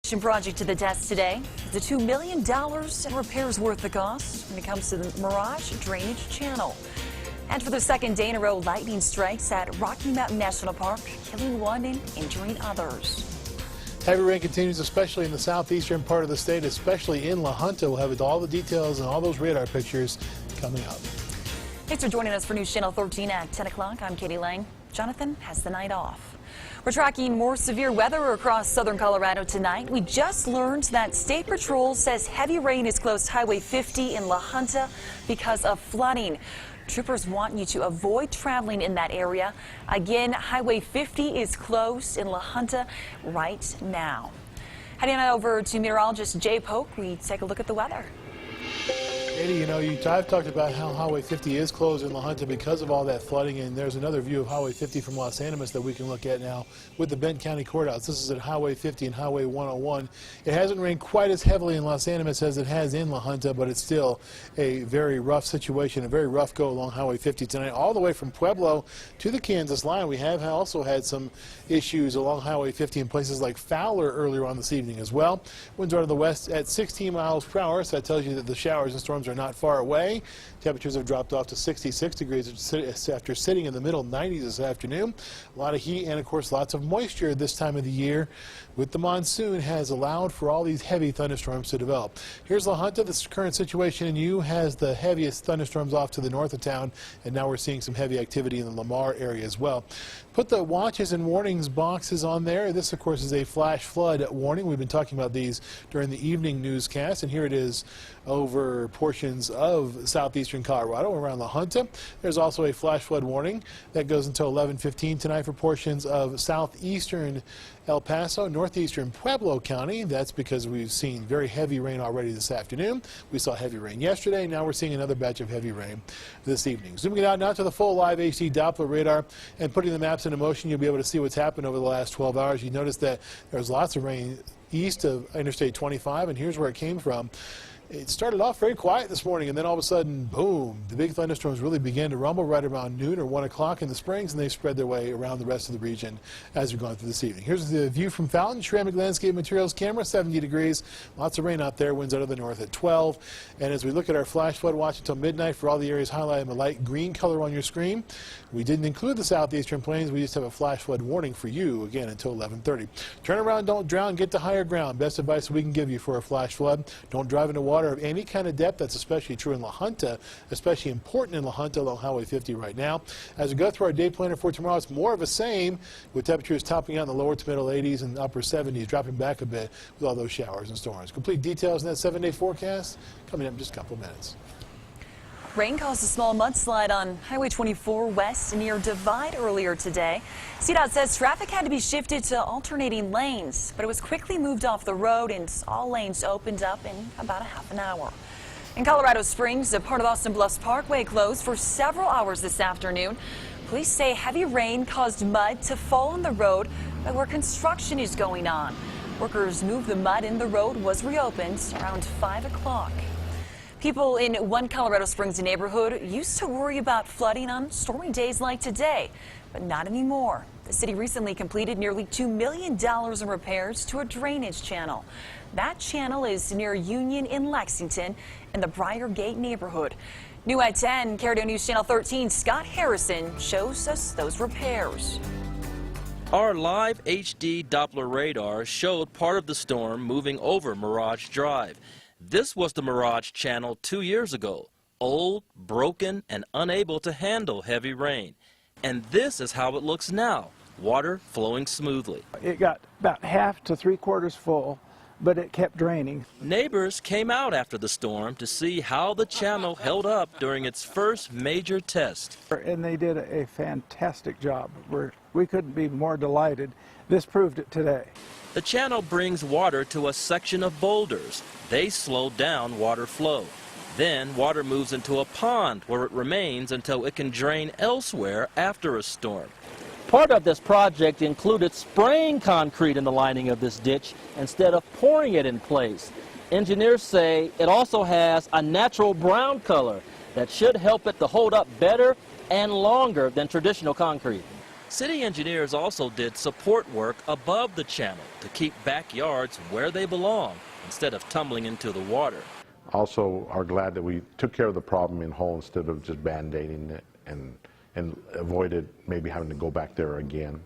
Project to the test today. The $2 million in repairs worth the cost when it comes to the Mirage Drainage Channel. And for the second day in a row, lightning strikes at Rocky Mountain National Park, killing one and injuring others. Heavy rain continues, especially in the southeastern part of the state, especially in La Junta. We'll have all the details and all those radar pictures coming up. Thanks for joining us for News Channel 13 at 10 o'clock. I'm Katie Lang. Jonathan has the night off. We're tracking more severe weather across southern Colorado tonight. We just learned that State Patrol says heavy rain has closed Highway 50 in La Junta because of flooding. Troopers want you to avoid traveling in that area. Again, Highway 50 is closed in La Junta right now. Heading on over to meteorologist Jay Polk, we take a look at the weather. Katie, you know, I've talked about how Highway 50 is closed in La Junta because of all that flooding, and there's another view of Highway 50 from Los Animas that we can look at now with the Benton County Courthouse. This is at Highway 50 and Highway 101. It hasn't rained quite as heavily in Los Animas as it has in La Junta, but it's still a very rough situation, a very rough go along Highway 50 tonight. All the way from Pueblo to the Kansas line, we have also had some issues along Highway 50 in places like Fowler earlier on this evening as well. Winds are to the west at 16 miles per hour, so that tells you that the showers and storms are not far away. Temperatures have dropped off to 66 degrees after sitting in the middle 90s this afternoon. A lot of heat and, of course, lots of moisture this time of the year with the monsoon has allowed for all these heavy thunderstorms to develop. Here's La Junta. This current situation in U has the heaviest thunderstorms off to the north of town, and now we're seeing some heavy activity in the Lamar area as well. Put the watches and warnings boxes on there. This, of course, is a flash flood warning. We've been talking about these during the evening newscast, and here it is over portions of southeastern Colorado around La Junta. There's also a flash flood warning that goes until 11:15 tonight for portions of southeastern El Paso, northeastern Pueblo County. That's because we've seen very heavy rain already this afternoon. We saw heavy rain yesterday. Now we're seeing another batch of heavy rain this evening. Zooming it out now to the full live HD Doppler radar and putting the maps into motion, you'll be able to see what's happened over the last 12 hours. You notice that there's lots of rain east of Interstate 25, and here's where it came from. It started off very quiet this morning, and then all of a sudden, boom, the big thunderstorms really began to rumble right around noon or 1 o'clock in the Springs, and they spread their way around the rest of the region as we're going through this evening. Here's the view from Fountain, Ceramic Landscape Materials camera, 70 degrees. Lots of rain out there, winds out of the north at 12. And as we look at our flash flood watch until midnight for all the areas highlighted in the light green color on your screen, we didn't include the southeastern plains. We just have a flash flood warning for you, again, until 11:30. Turn around, don't drown, get to higher ground. Best advice we can give you for a flash flood. Don't drive into water of any kind of depth. That's especially true in La Junta, especially important in La Junta along Highway 50 right now. As we go through our day planner for tomorrow, it's more of the same, with temperatures topping out in the lower to middle 80s and upper 70s, dropping back a bit with all those showers and storms. Complete details in that 7-day forecast coming up in just a couple minutes. Rain caused a small mudslide on Highway 24 west near Divide earlier today. CDOT says traffic had to be shifted to alternating lanes, but it was quickly moved off the road and all lanes opened up in about a half an hour. In Colorado Springs, a part of Austin Bluffs Parkway closed for several hours this afternoon. Police say heavy rain caused mud to fall on the road by where construction is going on. Workers moved the mud and the road was reopened around 5 o'clock. People in one Colorado Springs neighborhood used to worry about flooding on stormy days like today, but not anymore. The city recently completed nearly $2 million in repairs to a drainage channel. That channel is near Union in Lexington in the Briargate neighborhood. New at 10, KRDO News Channel 13, Scott Harrison shows us those repairs. Our live HD Doppler radar showed part of the storm moving over Mirage Drive. This was the Mirage Channel 2 years ago, old, broken, and unable to handle heavy rain. And this is how it looks now, water flowing smoothly. It got about half to 3/4 full, but it kept draining. Neighbors came out after the storm to see how the channel held up during its first major test. And they did a fantastic job. We couldn't be more delighted. This proved it today. The channel brings water to a section of boulders. They slow down water flow. Then water moves into a pond where it remains until it can drain elsewhere after a storm. Part of this project included spraying concrete in the lining of this ditch instead of pouring it in place. Engineers say it also has a natural brown color that should help it to hold up better and longer than traditional concrete. City engineers also did support work above the channel to keep backyards where they belong instead of tumbling into the water. Also are glad that we took care of the problem in whole instead of just band-aiding it and avoided maybe having to go back there again.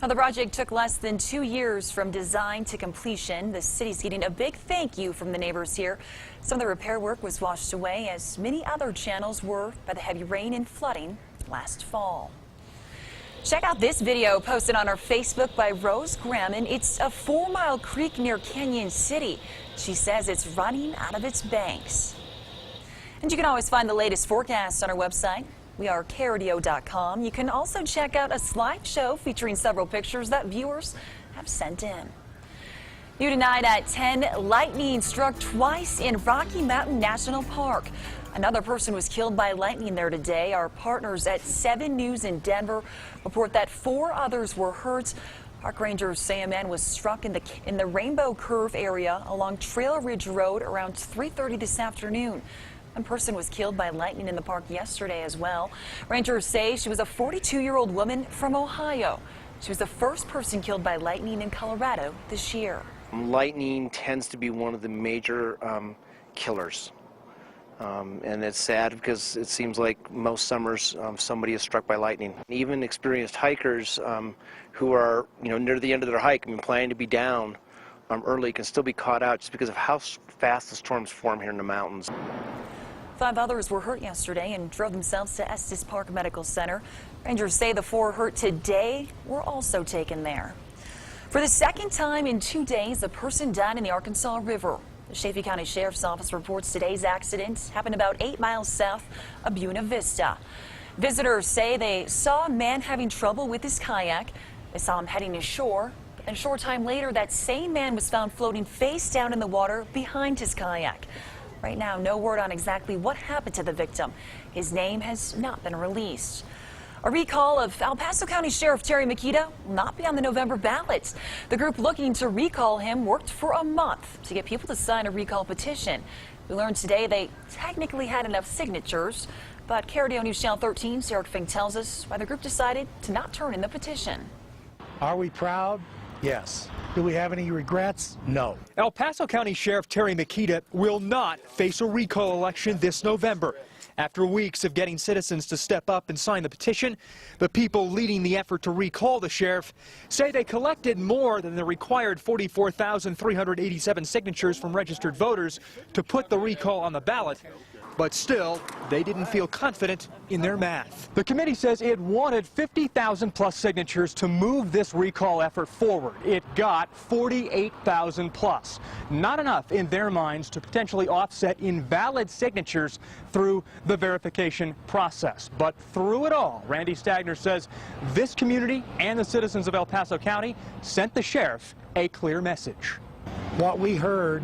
Now, the project took less than 2 years from design to completion. The city's getting a big thank you from the neighbors here. Some of the repair work was washed away, as many other channels were, by the heavy rain and flooding last fall. Check out this video posted on our Facebook by Rose Gramman. It's a 4-mile creek near Canyon City. She says it's running out of its banks. And you can always find the latest forecast on our website. We are KRDO.com. You can also check out a slideshow featuring several pictures that viewers have sent in. New tonight at 10, lightning struck twice in Rocky Mountain National Park. Another person was killed by lightning there today. Our partners at 7 News in Denver report that 4 others were hurt. Park rangers say a man was struck in the Rainbow Curve area along Trail Ridge Road around 3:30 this afternoon. One person was killed by lightning in the park yesterday as well. Rangers say she was a 42-year-old woman from Ohio. She was the first person killed by lightning in Colorado this year. Lightning tends to be one of the major killers. And it's sad because it seems like most summers somebody is struck by lightning. Even experienced hikers who are near the end of their hike and planning to be down early can still be caught out just because of how fast the storms form here in the mountains. 5 others were hurt yesterday and drove themselves to Estes Park Medical Center. Rangers say the 4 hurt today were also taken there. For the second time in 2 days, a person died in the Arkansas River. The Chaffee County Sheriff's Office reports today's accident happened about 8 miles south of Buena Vista. Visitors say they saw a man having trouble with his kayak. They saw him heading ashore. And a short time later, that same man was found floating face down in the water behind his kayak. Right now, no word on exactly what happened to the victim. His name has not been released. A recall of El Paso County Sheriff Terry Makita will not be on the November ballot. The group looking to recall him worked for a month to get people to sign a recall petition. We learned today they technically had enough signatures, but KRDO News Channel 13's Eric Fink tells us why the group decided to not turn in the petition. Are we proud? Yes. Do we have any regrets? No. El Paso County Sheriff Terry Makita will not face a recall election this November. After weeks of getting citizens to step up and sign the petition, the people leading the effort to recall the sheriff say they collected more than the required 44,387 signatures from registered voters to put the recall on the ballot. But still, they didn't feel confident in their math. The committee says it wanted 50,000 plus signatures to move this recall effort forward. It got 48,000 plus. Not enough in their minds to potentially offset invalid signatures through the verification process. But through it all, Randy Stagner says this community and the citizens of El Paso County sent the sheriff a clear message. What we heard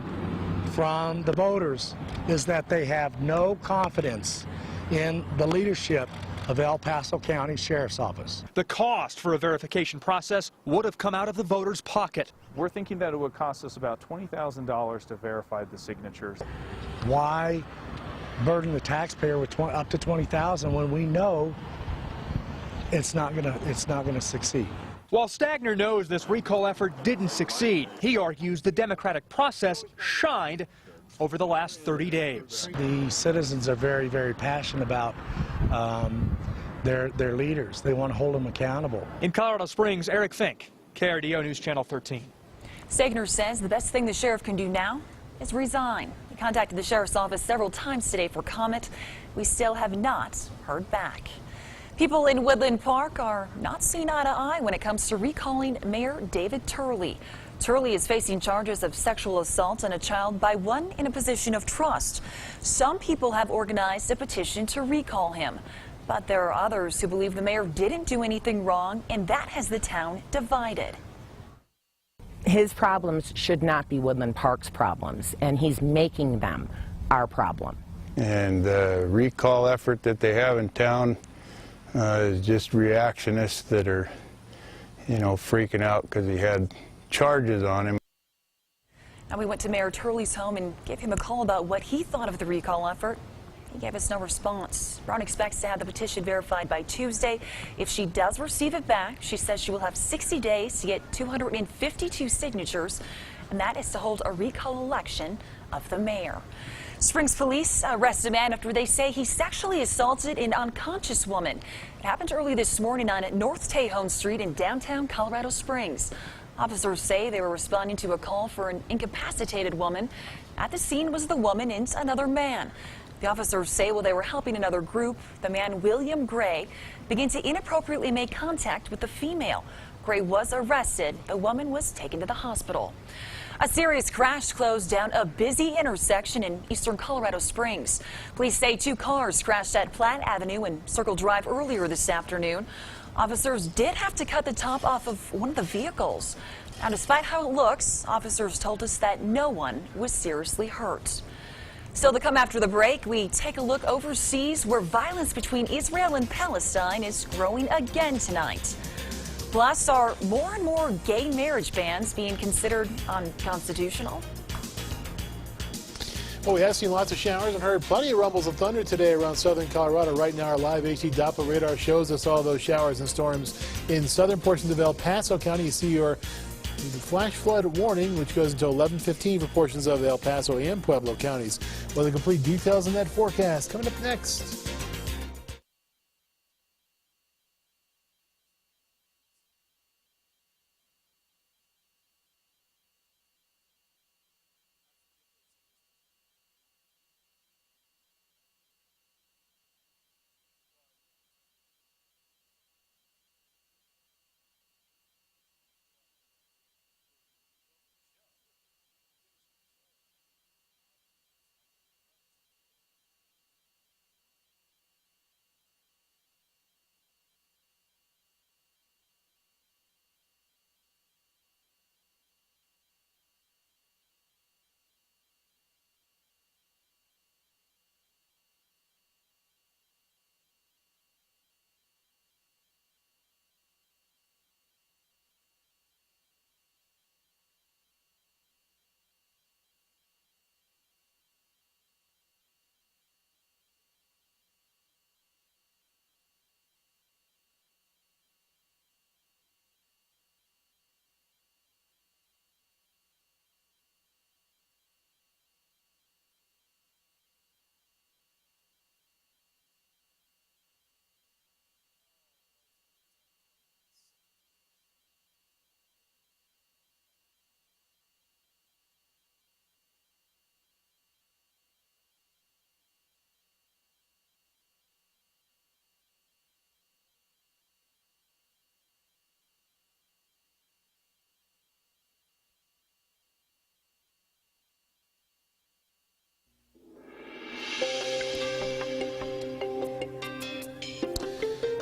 from the voters is that they have no confidence in the leadership of El Paso County Sheriff's Office. The cost for a verification process would have come out of the voter's pocket. We're thinking that it would cost us about $20,000 to verify the signatures. Why burden the taxpayer with up to $20,000 when we know it's not gonna succeed? While Stagner knows this recall effort didn't succeed, he argues the democratic process shined over the last 30 days. The citizens are very, very passionate about their leaders. They want to hold them accountable. In Colorado Springs, Eric Fink, KRDO News Channel 13. Stagner says the best thing the sheriff can do now is resign. He contacted the sheriff's office several times today for comment. We still have not heard back. People in Woodland Park are not seeing eye to eye when it comes to recalling Mayor David Turley. Turley is facing charges of sexual assault on a child by one in a position of trust. Some people have organized a petition to recall him, but there are others who believe the mayor didn't do anything wrong, and that has the town divided. His problems should not be Woodland Park's problems, and he's making them our problem. And the recall effort that they have in town is just reactionists that are, freaking out because he had charges on him. And we went to Mayor Turley's home and gave him a call about what he thought of the recall effort. He gave us no response. Brown expects to have the petition verified by Tuesday. If she does receive it back, she says she will have 60 days to get 252 signatures, and that is to hold a recall election of the mayor. Springs police arrested a man after they say he sexually assaulted an unconscious woman. It happened early this morning on North Tejon Street in downtown Colorado Springs. Officers say they were responding to a call for an incapacitated woman. At the scene was the woman and another man. The officers say while they were helping another group, the man, William Gray, began to inappropriately make contact with the female. Gray was arrested. The woman was taken to the hospital. A serious crash closed down a busy intersection in eastern Colorado Springs. Police say 2 cars crashed at Platt Avenue and Circle Drive earlier this afternoon. Officers did have to cut the top off of one of the vehicles. Now, despite how it looks, officers told us that no one was seriously hurt. Still to come after the break, we take a look overseas where violence between Israel and Palestine is growing again tonight. Plus, are more and more gay marriage bans being considered unconstitutional? Well, we have seen lots of showers and heard plenty of rumbles of thunder today around southern Colorado. Right now, our live HD Doppler radar shows us all those showers and storms in southern portions of El Paso County. You see your flash flood warning, which goes until 11:15 for portions of El Paso and Pueblo counties. Well, the complete details in that forecast coming up next.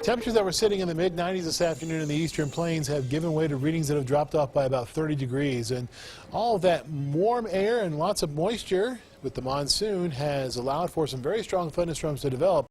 Temperatures that were sitting in the mid-90s this afternoon in the eastern plains have given way to readings that have dropped off by about 30 degrees. And all of that warm air and lots of moisture with the monsoon has allowed for some very strong thunderstorms to develop.